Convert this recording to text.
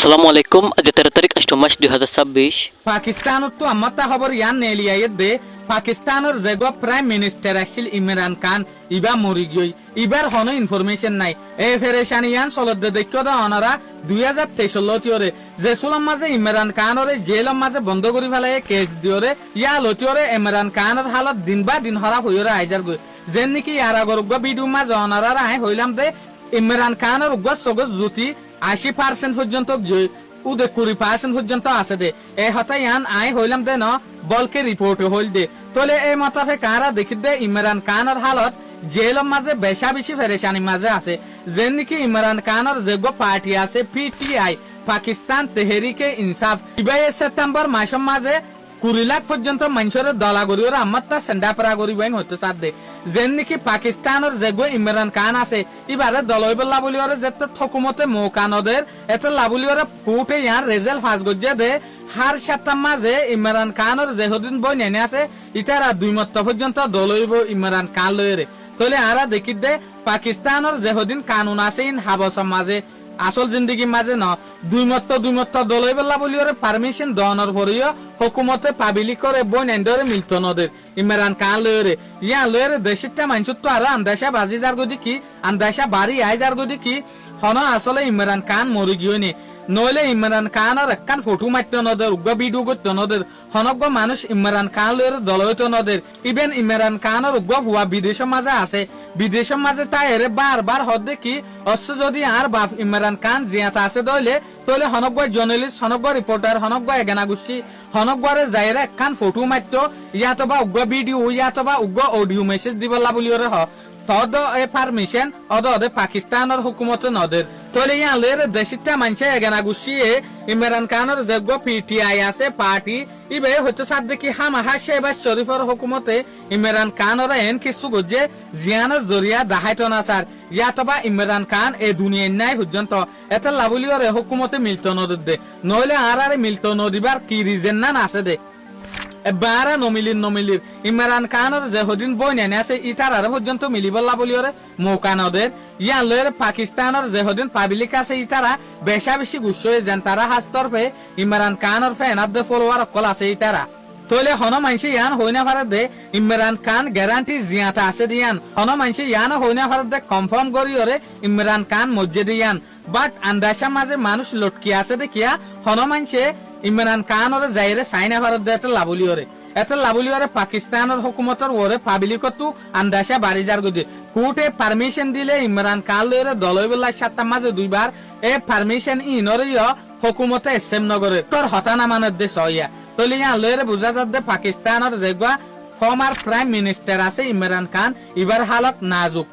আসসালামু আলাইকুম। আজ 13 তারিখ 8 মাস 2026। পাকিস্তানত তো আমাতা খবর ইয়ান নেলিয়াইত দে পাকিস্তানের যেগো প্রাইম মিনিস্টার আসছিল ইমরান খান ইবা মরি গই ইবার হনো ইনফরমেশন নাই এ ফেরেশানি ইয়ান চলত দে দেখো দা অনারা 2023 লতিওরে যে সুলম মাঝে ইমরান খানরে জেলম মাঝে বন্ধ করি ফেলায় কেস দিওরে ইয়া লতিওরে ইমরান খানের হালত দিন বা দিন খারাপ হইরে আইজার গই যেন নাকি ইয়ার আগর ভিডিও মাঝে অনারা আই হইলাম দে ইমরান খানের উগ্র সগজ জুতি 80% পর্যন্ত উদে 20% পর্যন্ত আছে দে এ হতা ইয়ান আই হইলাম দে ন বলকে রিপোর্ট হইল দে তোলে এই মতাফে কারা দেখি দে ইমরান খানের হালত জেলের মাঝে বেশা বেশি ফেরেশানি মাঝে আছে যেন নাকি ইমরান খানের যেগো পার্টি আছে পিটিআই পাকিস্তান তেহরিকে ইনসাফ 22 সেপ্টেম্বর মাসের মাঝে 20 লাখ পর্যন্ত মানুষের দলাগরি ওরা আমার তা সেন্ডাপরা গরি বাইন হতে সাথে যেন নাকি পাকিস্তানের যেগো ইমরান খান আছে এবারে দলইবে লাবলি ওরে যেতে থকুমতে মৌকানদের এত লাবলি ওরে ফুটে ইয়ার রেজাল্ট ফাঁস গজ্জে দে হার সাতটা মাঝে ইমরান খানের যেহদিন বই নেনে আছে ইতারা 2 মত পর্যন্ত দলইব ইমরান খান লয়েরে তোলে আরা দেখি দে পাকিস্তানের যেহদিন কানুন আছে ইন হাবসা মাঝে আসল জিন্দগি মাঝে ন 2 মত দলই বেলা বলি ওরে পারমিশন দনর ভরিও হুকুমতে পাবিলি করে বই নেন্ডরে মিলতো নদের ইমরান খান লয়রে ইয়া লয়রে দেশটা মানছত তো আর আন্দাশা বাজি যার গদি কি আন্দাশা বাড়ি আই যার গদি কি হন আসলে ইমরান খান মরি গিয়েনি নইলে ইমরান খানের একখান ফটো মারতো নদের উগ্র ভিডিও করতো নদের হনগ্য মানুষ ইমরান খান লয়রে দলইতো নদের ইভেন ইমরান খানের উগ্র হুয়া বিদেশের মাঝে আছে বিদেশের মাঝে তাই এরে বারবার হদে কি অস যদি আর বাপ ইমরান খান জিয়াতা আছে দইলে তোলে হনগ্য জার্নালিস্ট হনগ্য রিপোর্টার হনগ্য এগানা গুছি হনগ্যরে যাইরে একখান ফটো মারতো ইয়াতো বা উগ্র ভিডিও ইয়াতো বা উগ্র অডিও মেসেজ দিবলা বলি ওরে হ তদ এ পারমিশন অদে পাকিস্তানের হুকুমত নদের তোলে ইয়া লের দেশিটা মানছে এগানা গুছিয়ে ইমরান খানের যোগ্য পিটিআই আছে পার্টি ইবে হয়তো সাদ দেখি হামাহা শেহবাজ শরীফের হুকুমতে ইমরান খানের এন কিছু গজে জিয়ানের জরিয়া দাহাইতো না স্যার ইয়াতবা ইমরান খান এ দুনিয়া নাই পর্যন্ত এত লাবলিওর হুকুমতে মিলতো নদের দে নইলে আর মিলতো নদিবার কি রিজন না আছে দে বারা নমিলির ইমরান খানের যেহদিন বই নেনে আছে ইতার আর পর্যন্ত মিলিবল্লা বলি ওরে মৌকানদের ইয়ালের পাকিস্তানের যেহদিন পাবলিক আছে ইতারা বেশা বেশি গুচ্ছ যেন তারা হাস্তরফে ইমরান খানের ফ্যানার ফলোয়ার অকল আছে ইতারা তোলে হন মানসি ইয়ান হইনা ভারত দে ইমরান খান গ্যারান্টি জিয়াতা আছে দিয়ান হন মানসি ইয়ান হইনা ভারত দে কনফার্ম করি ওরে ইমরান খান মসজিদ দিয়ান বাট আন্দাশা মাঝে মানুষ লটকি আছে দেখিয়া হন মানসে ইমরান খান ওরে যাইরে সাইনা ভারত দে এত লাবলি ওরে পাকিস্তানের হুকুমতর ওরে পাবলিকতু আন্দাশা বাড়ি যার গদি কোর্টে পারমিশন দিলে ইমরান খান লইরে দলইবেলা সাতটা মাঝে 2 বার এ পারমিশন ইনরে হুকুমতে এসএম নগরে তোর হতানা মানের দেশ হইয়া তলি ইয়া লইরে বুঝা যাচ্ছে পাকিস্তানের যেগা ফর্মার প্রাইম মিনিস্টার আছে ইমরান খান এবার হালত নাজুক